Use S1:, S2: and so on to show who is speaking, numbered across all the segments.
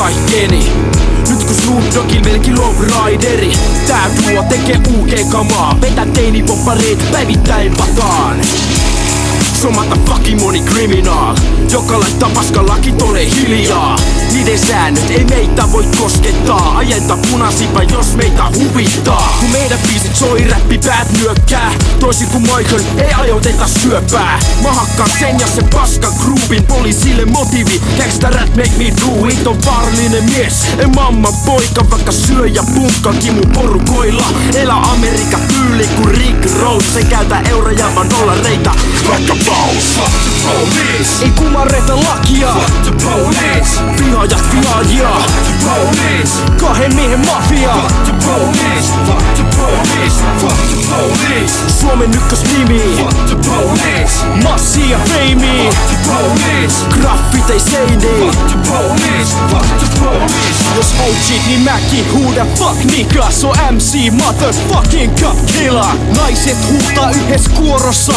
S1: kaikkeni. Nyt kun Snoop Doggin velki lowrideri, tää duo tekee UG-kamaa. Vetä teinipoppareet päivittäin pataan. Se on motherfucking moni criminal, joka laittaa paskalaki tole hiljaa. Niiden säännöt ei meitä voi koskettaa. Ajenta punasipa jos meitä huvittaa. Kun meidän biisit soi, räppipäät nyökkää. Toisin kuin Michael, ei ajoiteta syöpää. Mä hakkaan sen ja sen paskan groupin. Poliisille motivi, gangsta rap make me do it. On vaarallinen mies, en mamman poika. Vaikka syö ja punkkaa kimun porukoilla. Elä Amerikka tyyli kuin Rick Ross. Se käytä euroja vaan dollareita. Like a boss, fuck the police. Ei kumarreta lakia, fuck the police. Vihaajat vihaajia, fuck the police. Kahden miehen mafia, fuck the police. Fuck the police, fuck the police. Suomen ykkösnimi, fuck the police. Massia feimi, fuck the police. Graffitei seiniin, fuck the police. Fuck the police. Jos OGt niin mäkin huudan fuck nigga. So MC motherfucking cut killer. Naiset huutaa yhdessä kuorossa,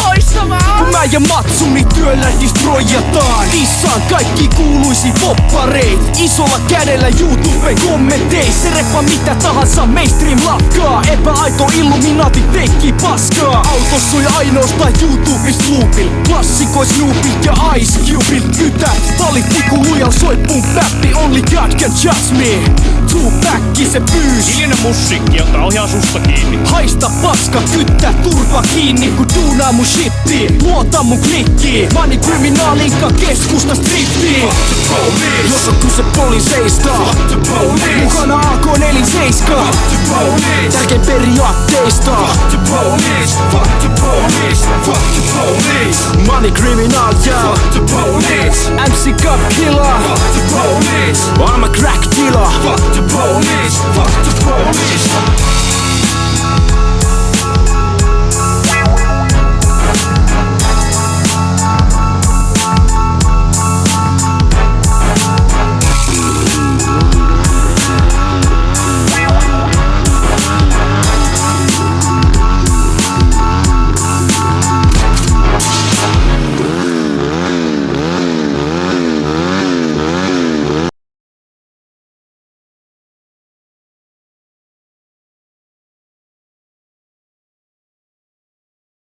S1: kun mä ja Matsuni työllä destroyataan. Dissaan kaikki kuuluisi poppareit. Isolla kädellä YouTuben kommenteis. Se reppa mitä tahansa mainstream lakkaa. Epäaito Illuminati feikki paskaa. Autos soi ainoastaan YouTubes loopil. Klassikois Snoopil ja Ice Cubeil. Kytät valitti ku lujal soi pump bappi. Only God can judge me. Tupacki se pyysi.
S2: Hiljainen musiikki, jota ohjaa susta kiinni.
S1: Haista paska, kyttää turpa kiinni kun duunaa mun shittiin. Luota mun klikkiin. Mani kriminaalinka keskusta striptiin.
S2: Fuck the police.
S1: Jos on kyse poliiseista,
S2: Fuck the police.
S1: mukana AK-47.
S2: Fuck the police.
S1: Tärkein periaatteista.
S2: Fuck the police. Fuck the police. Fuck the police.
S1: Money criminal, yeah.
S2: Fuck the police.
S1: MC Cup killer.
S2: Fuck the police.
S1: I'm a crack